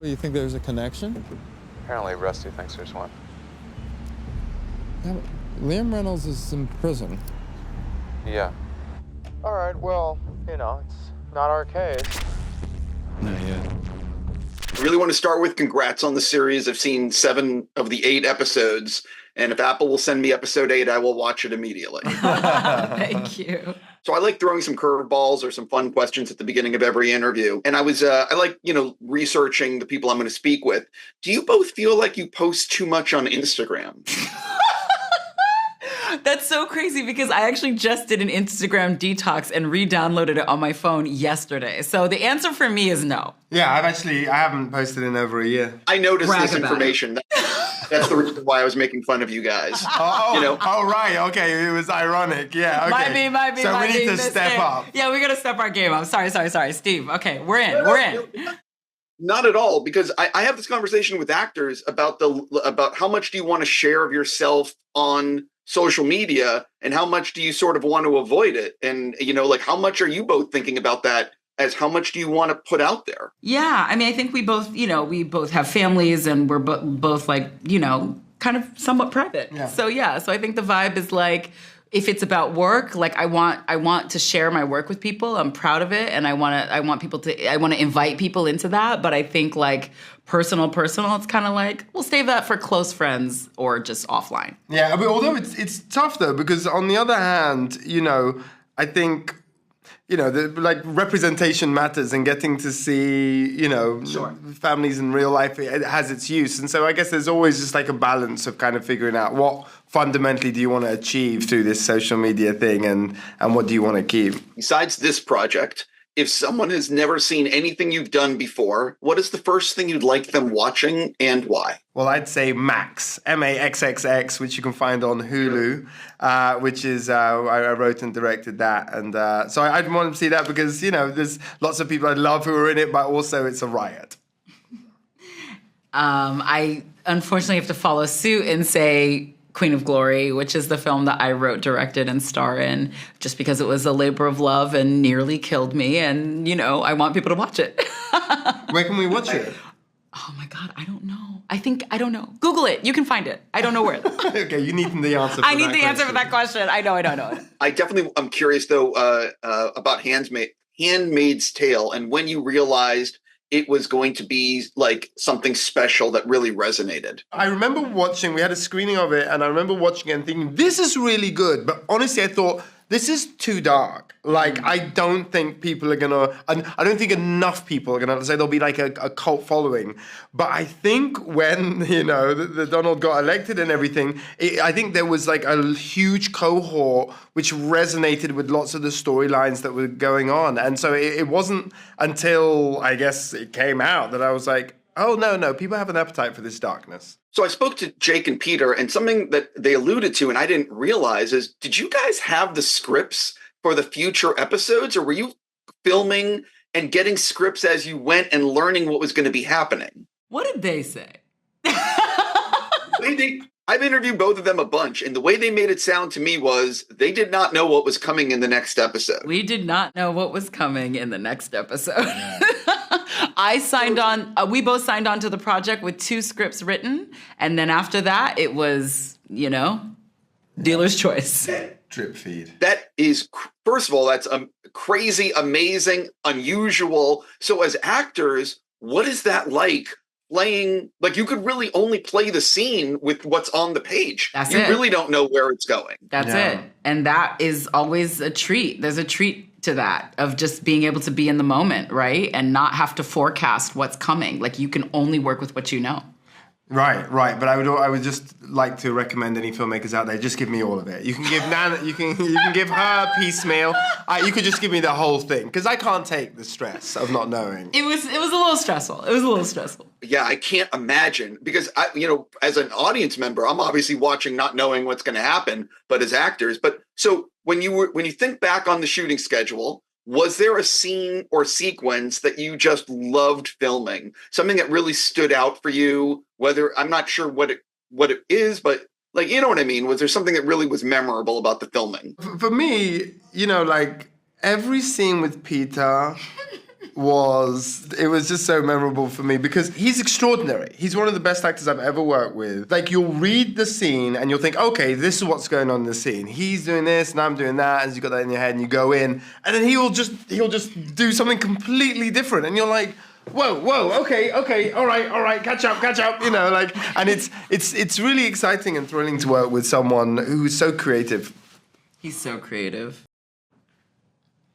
You think there's a connection? Apparently Rusty thinks there's one. Yeah, Liam Reynolds is in prison. Yeah. All right, well, it's not our case. Not yet. I really want to start with congrats on the series. I've seen 7 of the 8 episodes, and if Apple will send me episode 8, I will watch it immediately. Thank you. So I like throwing some curveballs or some fun questions at the beginning of every interview. And I like, researching the people I'm going to speak with. Do you both feel like you post too much on Instagram? That's so crazy because I actually just did an Instagram detox and re-downloaded it on my phone yesterday. So the answer for me is no. Yeah, I haven't posted in over a year. I noticed Brag this about information. That's the reason why I was making fun of you guys. Oh, right. Okay, it was ironic. Yeah, okay. Might be. So we need to step up. Yeah, we got to step our game up. Sorry, Steve. Okay, we're in. Not at all, because I have this conversation with actors about how much do you want to share of yourself on social media and how much do you sort of want to avoid it? And, how much are you both thinking about that as how much do you want to put out there? Yeah, I mean, I think we both have families and we're both like, kind of somewhat private. Yeah. So I think the vibe is like, if it's about work, like I want to share my work with people. I'm proud of it, and I want to invite people into that. But I think like personal, it's kind of like we'll save that for close friends or just offline. Yeah, but although it's tough though, because on the other hand, I think the representation matters, and getting to see, Sure. families in real life, it has its use. And so I guess there's always just like a balance of kind of figuring out what fundamentally do you want to achieve through this social media thing, and what do you want to keep? Besides this project, if someone has never seen anything you've done before, what is the first thing you'd like them watching and why? Well, I'd say Max, Maxxx, which you can find on Hulu, which is, I wrote and directed that. And so I'd want to see that because, there's lots of people I love who are in it, but also it's a riot. I unfortunately have to follow suit and say Queen of Glory, which is the film that I wrote, directed, and star in, just because it was a labor of love and nearly killed me. And, I want people to watch it. Where can we watch it? Oh my God, I don't know. I don't know. Google it. You can find it. I don't know where. Okay, you need the answer for I need the answer for that question. I know. I'm curious, though, about Handmaid's Tale and when you realized it was going to be like something special that really resonated. I remember we had a screening of it, and I remember watching it and thinking, this is really good. But honestly, I thought, this is too dark. Like, I don't think people are going to, I don't think enough people are going to say there'll be like a cult following. But I think when, the Donald got elected and everything, I think there was like a huge cohort which resonated with lots of the storylines that were going on. And so it wasn't until, I guess, it came out that I was like, oh, no, people have an appetite for this darkness. So I spoke to Jake and Peter, and something that they alluded to and I didn't realize is, did you guys have the scripts for the future episodes, or were you filming and getting scripts as you went and learning what was going to be happening? What did they say? I've interviewed both of them a bunch, and the way they made it sound to me was they did not know what was coming in the next episode. We did not know what was coming in the next episode. I signed on, we both signed on to the project with 2 scripts written. And then after that, it was, dealer's choice. Drip feed. That is, first of all, that's crazy, amazing, unusual. So as actors, what is that like playing? Like, you could really only play the scene with what's on the page. That's you it. really don't know where it's going. That's it. And that is always a treat. There's a treat to that, of just being able to be in the moment, right? And not have to forecast what's coming. Like, you can only work with what you know. Right. But I would just like to recommend any filmmakers out there, just give me all of it. You can give Nana, you can give her piecemeal. You could just give me the whole thing, because I can't take the stress of not knowing. It was a little stressful. Yeah, I can't imagine, because as an audience member, I'm obviously watching not knowing what's going to happen, but as actors. But so when you think back on the shooting schedule, was there a scene or sequence that you just loved filming? Something that really stood out for you? Whether, I'm not sure what it is, but like, you know what I mean? Was there something that really was memorable about the filming? For me, like every scene with Peter was just so memorable for me because he's extraordinary. He's one of the best actors I've ever worked with. Like, you'll read the scene and you'll think, okay, this is what's going on in the scene. He's doing this and I'm doing that, and you've got that in your head, and you go in, and then he'll just do something completely different, and you're like, whoa, okay, all right, catch up, you know, like, and it's really exciting and thrilling to work with someone who's so creative. He's so creative.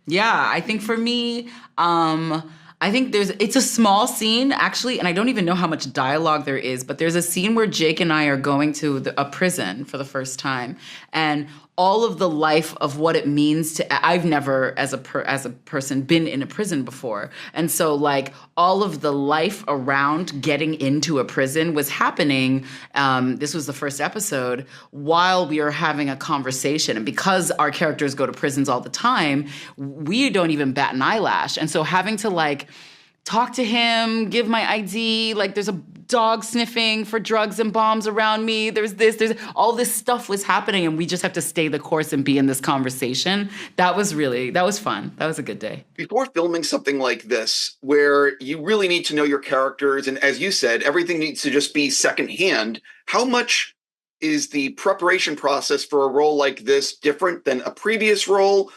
Yeah, I think for me, I think it's a small scene, actually, and I don't even know how much dialogue there is, but there's a scene where Jake and I are going to a prison for the first time, and all of the life of what it means to, I've never, as a person, been in a prison before. And so, like, all of the life around getting into a prison was happening, this was the first episode, while we were having a conversation. And because our characters go to prisons all the time, we don't even bat an eyelash. And so having to, like, talk to him, give my ID, like, there's a dog sniffing for drugs and bombs around me. There's all this stuff was happening, and we just have to stay the course and be in this conversation. That was fun. That was a good day. Before filming something like this, where you really need to know your characters, and as you said, everything needs to just be secondhand, how much is the preparation process for a role like this different than a previous role?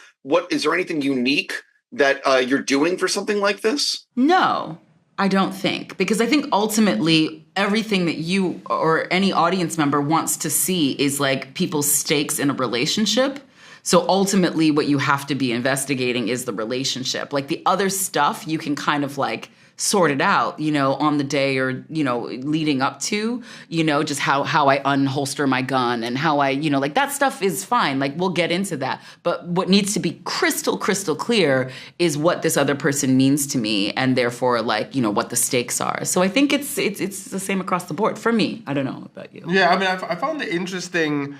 Is there anything unique that you're doing for something like this? No. I don't think, because I think ultimately everything that you or any audience member wants to see is like people's stakes in a relationship. So ultimately what you have to be investigating is the relationship. Like, the other stuff you can kind of like sort it out, you know, on the day or, you know, leading up to, you know, just how I unholster my gun and how I, you know, like, that stuff is fine. Like, we'll get into that. But what needs to be crystal clear is what this other person means to me, and therefore, like, you know, what the stakes are. So I think it's the same across the board for me. I don't know about you. Yeah, I mean, I found it interesting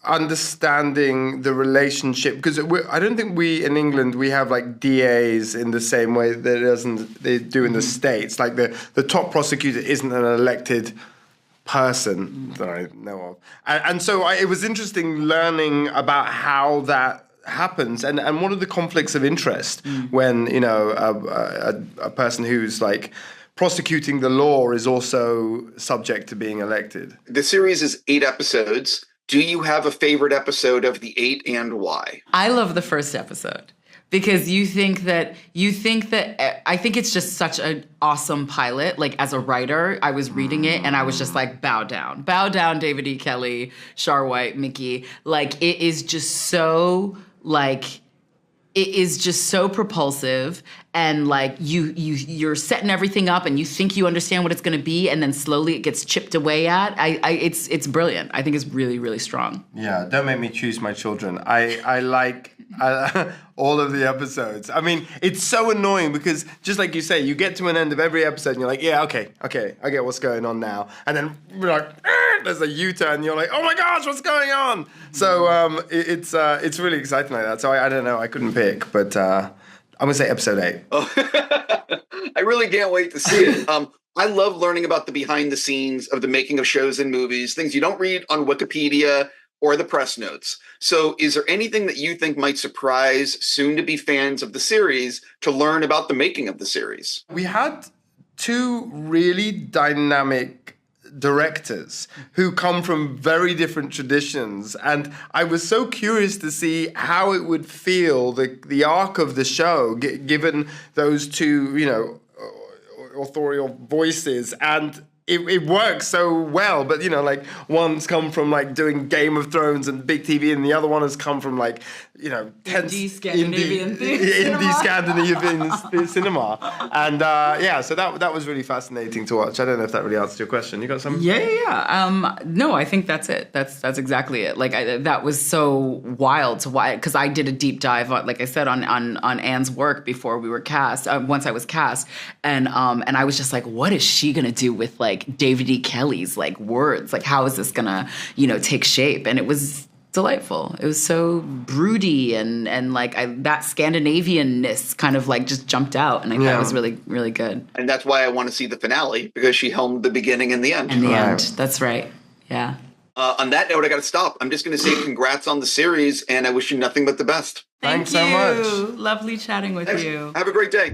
understanding the relationship, because I don't think we in England we have like DAs in the same way that they do in the States. Like, the top prosecutor isn't an elected person that I know of, and so it was interesting learning about how that happens and what are the conflicts of interest when, you know, a person who's like prosecuting the law is also subject to being elected. The series is 8 episodes. Do you have a favorite episode of the 8 and why? I love the first episode because I think it's just such an awesome pilot. Like, as a writer, I was reading it and I was just like, bow down, David E. Kelley, Char White, Mickey. Like, it is just so propulsive, and like you're setting everything up and you think you understand what it's going to be, and then slowly it gets chipped away at. It's brilliant. I think it's really, really strong. Yeah, don't make me choose my children. I like all of the episodes. I mean, it's so annoying because, just like you say, you get to an end of every episode and you're like, yeah, okay, I get what's going on now. And then we're like, there's a U-turn and you're like, oh my gosh, what's going on? So it's really exciting like that. So I don't know, I couldn't pick, but I'm going to say episode 8. Oh. I really can't wait to see it. I love learning about the behind the scenes of the making of shows and movies, things you don't read on Wikipedia or the press notes. So is there anything that you think might surprise soon-to-be fans of the series to learn about the making of the series? We had 2 really dynamic directors who come from very different traditions, and I was so curious to see how it would feel, the arc of the show, given those 2, you know, authorial voices, and it works so well. But, you know, like, one's come from like doing Game of Thrones and big TV, and the other one has come from like, you know, indie Scandinavian cinema. And so that was really fascinating to watch. I don't know if that really answered your question. You got something? Yeah. No, I think that's it. That's exactly it. Like, that was so wild to watch, because I did a deep dive, like I said, on Anne's work before we were cast. Once I was cast, and I was just like, what is she gonna do with like David E. Kelley's like words? Like, how is this gonna, you know, take shape? And it was delightful. It was so broody and like that Scandinavian-ness kind of like just jumped out, and I thought it was really, really good. And that's why I want to see the finale, because she helmed the beginning and the end. And the end. That's right. Yeah. On that note, I got to stop. I'm just going to say congrats on the series, and I wish you nothing but the best. Thanks so much. Lovely chatting with you. Have a great day.